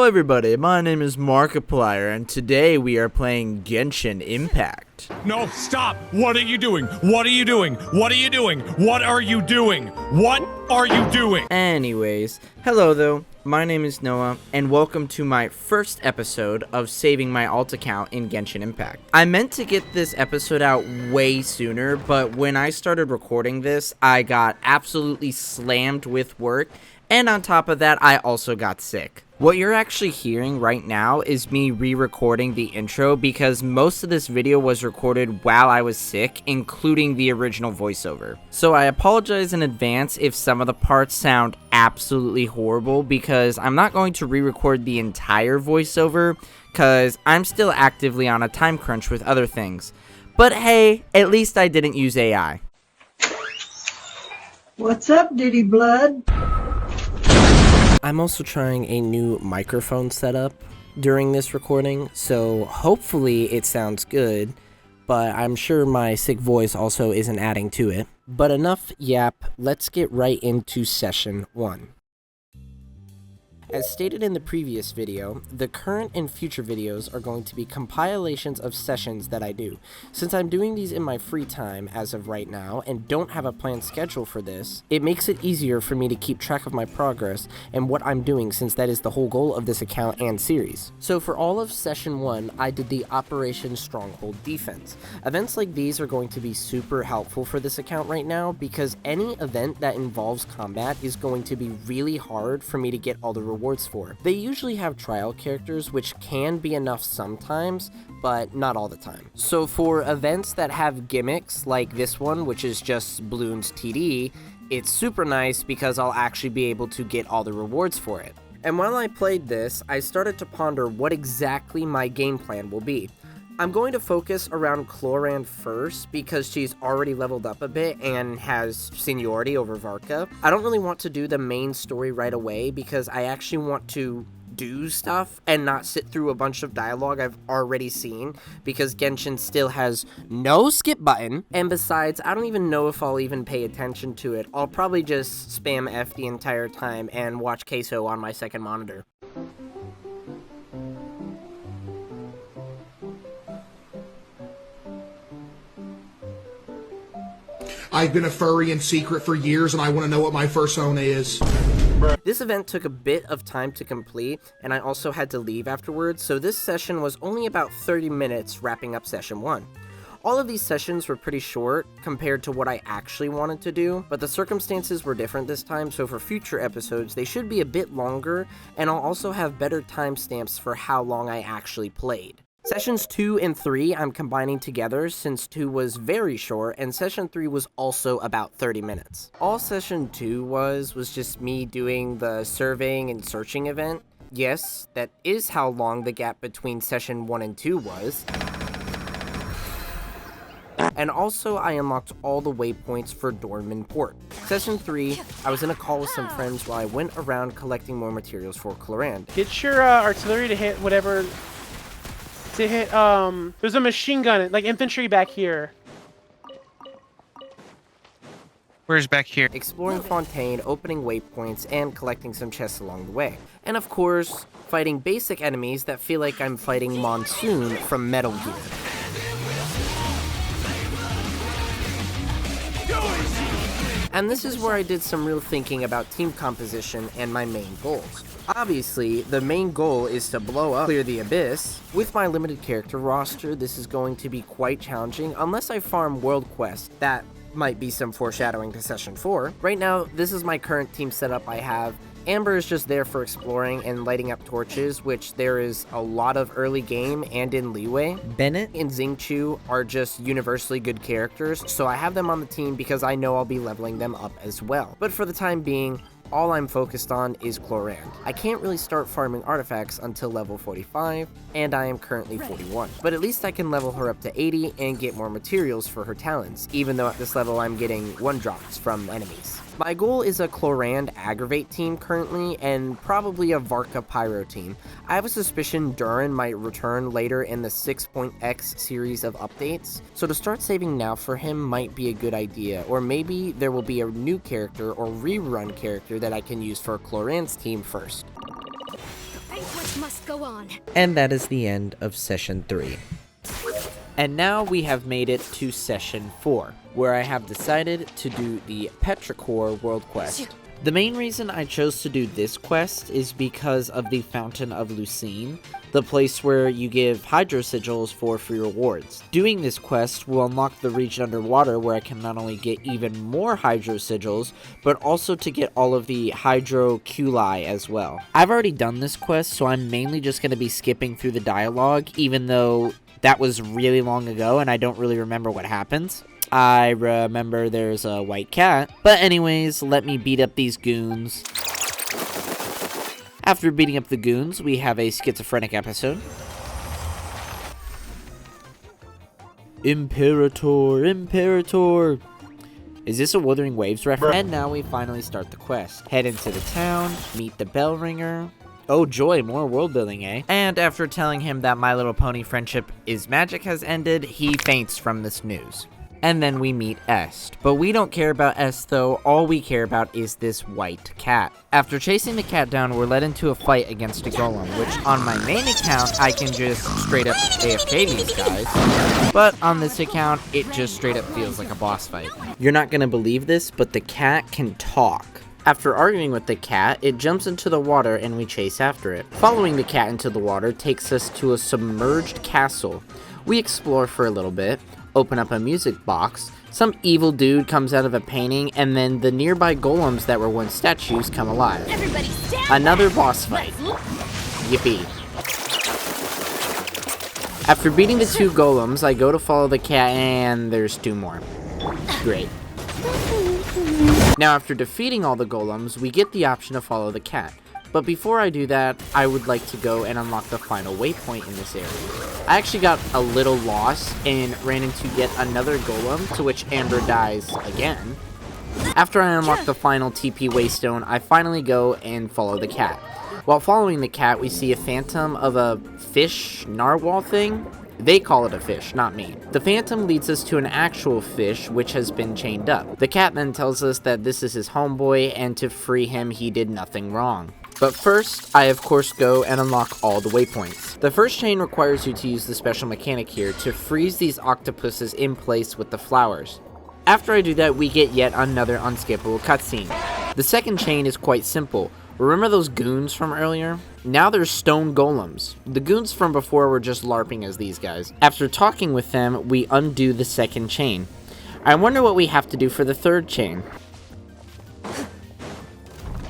Hello everybody, my name is Markiplier, and today we are playing Genshin Impact. No, stop! What are you doing? What are you doing? What are you doing? What are you doing? What are you doing? Anyways, hello though, my name is Noah, and welcome to my first episode of saving my alt account in Genshin Impact. I meant to get this episode out way sooner, but when I started recording this, I got absolutely slammed with work, and on top of that, I also got sick. What you're actually hearing right now is me re-recording the intro because most of this video was recorded while I was sick, including the original voiceover. So I apologize in advance if some of the parts sound absolutely horrible because I'm not going to re-record the entire voiceover because I'm still actively on a time crunch with other things. But hey, at least I didn't use AI. What's up, Diddy Blood? I'm also trying a new microphone setup during this recording, so hopefully it sounds good, but I'm sure my sick voice also isn't adding to it. But enough yap, let's get right into session 1. As stated in the previous video, the current and future videos are going to be compilations of sessions that I do. Since I'm doing these in my free time as of right now and don't have a planned schedule for this, it makes it easier for me to keep track of my progress and what I'm doing since that is the whole goal of this account and series. So for all of session 1, I did the Operation Stronghold Defense. Events like these are going to be super helpful for this account right now because any event that involves combat is going to be really hard for me to get all the rewards for. They usually have trial characters, which can be enough sometimes, but not all the time. So for events that have gimmicks like this one, which is just Bloons TD, it's super nice because I'll actually be able to get all the rewards for it. And while I played this, I started to ponder what exactly my game plan will be. I'm going to focus around Clorand first because she's already leveled up a bit and has seniority over Varka. I don't really want to do the main story right away because I actually want to do stuff and not sit through a bunch of dialogue I've already seen because Genshin still has no skip button, and besides, I don't even know if I'll even pay attention to it. I'll probably just spam F the entire time and watch Queso on my second monitor. I've been a furry in secret for years, and I want to know what my fursona is. This event took a bit of time to complete, and I also had to leave afterwards, so this session was only about 30 minutes wrapping up session 1. All of these sessions were pretty short compared to what I actually wanted to do, but the circumstances were different this time, so for future episodes they should be a bit longer, and I'll also have better timestamps for how long I actually played. Sessions 2 and 3 I'm combining together since 2 was very short and session 3 was also about 30 minutes. All session 2 was just me doing the surveying and searching event. Yes, that is how long the gap between session 1 and 2 was. And also I unlocked all the waypoints for Dornman Port. Session 3, I was in a call with some friends while I went around collecting more materials for Clorand. Get your artillery to hit whatever... there's a machine gun, like infantry back here. Where's back here? Exploring Fontaine, opening waypoints, and collecting some chests along the way. And of course, fighting basic enemies that feel like I'm fighting Monsoon from Metal Gear. And this is where I did some real thinking about team composition and my main goals. Obviously, the main goal is to blow up, clear the abyss. With my limited character roster, this is going to be quite challenging unless I farm World Quest. That might be some foreshadowing to Session 4. Right now, this is my current team setup I have. Amber is just there for exploring and lighting up torches, which there is a lot of early game and in leeway. Bennett And Xingqiu are just universally good characters, so I have them on the team because I know I'll be leveling them up as well. But for the time being, all I'm focused on is Clorand. I can't really start farming artifacts until level 45, and I am currently 41. But at least I can level her up to 80 and get more materials for her talents, even though at this level I'm getting 1-drops from enemies. My goal is a Clorand Aggravate team currently, and probably a Varka Pyro team. I have a suspicion Durin might return later in the 6.x series of updates, so to start saving now for him might be a good idea, or maybe there will be a new character or rerun character that I can use for Clorand's team first. banquet must go on. And that is the end of Session 3. And now we have made it to Session 4, where I have decided to do the Petrichor World Quest. The main reason I chose to do this quest is because of the Fountain of Lucine, the place where you give Hydro Sigils for free rewards. Doing this quest will unlock the region underwater where I can not only get even more Hydro Sigils, but also to get all of the Hydro Culi as well. I've already done this quest, so I'm mainly just going to be skipping through the dialogue, even though that was really long ago and I don't really remember what happens. I remember there's a white cat. But anyways, let me beat up these goons. After beating up the goons, we have a schizophrenic episode. Imperator, Imperator. Is this a Wuthering Waves reference? And now we finally start the quest. Head into the town, meet the bell ringer. Oh joy, more world building, eh? And after telling him that My Little Pony friendship is magic has ended, he faints from this news. And then we meet Est. But we don't care about Est though, all we care about is this white cat. After chasing the cat down, we're led into a fight against a golem, which on my main account, I can just straight up AFK these guys. But on this account, it just straight up feels like a boss fight. You're not gonna believe this, but the cat can talk. After arguing with the cat, it jumps into the water and we chase after it. Following the cat into the water takes us to a submerged castle. We explore for a little bit, open up a music box, some evil dude comes out of a painting, and then the nearby golems that were once statues come alive. Another boss fight. Yippee. After beating the 2 golems, I go to follow the cat and there's 2 more. Great. Now after defeating all the golems, we get the option to follow the cat. But before I do that, I would like to go and unlock the final waypoint in this area. I actually got a little lost and ran into yet another golem, to which Amber dies again. After I unlock the final TP waystone, I finally go and follow the cat. While following the cat, we see a phantom of a fish narwhal thing. They call it a fish, not me. The phantom leads us to an actual fish which has been chained up. The cat then tells us that this is his homeboy and to free him he did nothing wrong. But first, I of course go and unlock all the waypoints. The first chain requires you to use the special mechanic here to freeze these octopuses in place with the flowers. After I do that, we get yet another unskippable cutscene. The second chain is quite simple. Remember those goons from earlier? Now they're stone golems. The goons from before were just LARPing as these guys. After talking with them, we undo the second chain. I wonder what we have to do for the third chain.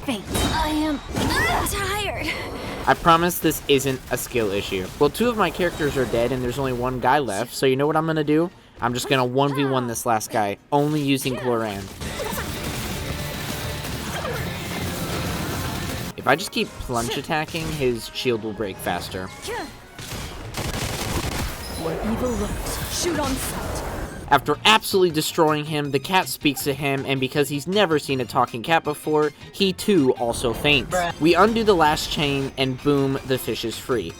I am tired. I promise this isn't a skill issue. Well, 2 of my characters are dead and there's only 1 guy left, so you know what I'm gonna do? I'm just gonna 1v1 this last guy, only using Chloran. If I just keep plunge attacking, his shield will break faster. Where evil lurks, shoot on sight. After absolutely destroying him, the cat speaks to him, and because he's never seen a talking cat before, he too also faints. We undo the last chain, and boom, the fish is free.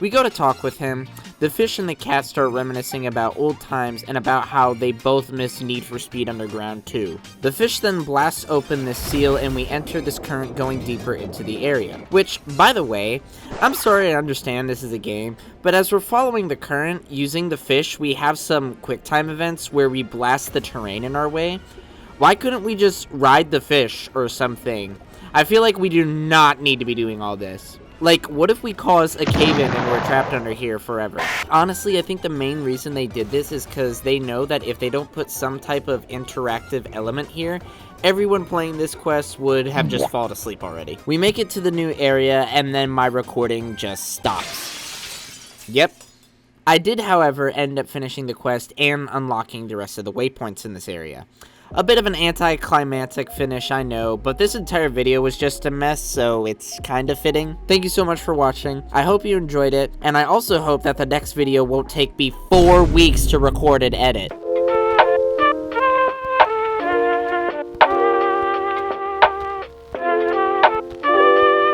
We go to talk with him. The fish and the cat start reminiscing about old times and about how they both miss Need for Speed Underground 2. The fish then blasts open this seal and we enter this current going deeper into the area. Which, by the way, I'm sorry I understand this is a game, but as we're following the current, using the fish, we have some quick time events where we blast the terrain in our way. Why couldn't we just ride the fish or something? I feel like we do not need to be doing all this. Like, what if we cause a cave-in and we're trapped under here forever? Honestly, I think the main reason they did this is because they know that if they don't put some type of interactive element here, everyone playing this quest would have just fallen asleep already. We make it to the new area, and then my recording just stops. Yep. I did, however, end up finishing the quest and unlocking the rest of the waypoints in this area. A bit of an anticlimactic finish, I know, but this entire video was just a mess, so it's kind of fitting. Thank you so much for watching. I hope you enjoyed it, and I also hope that the next video won't take me 4 weeks to record and edit.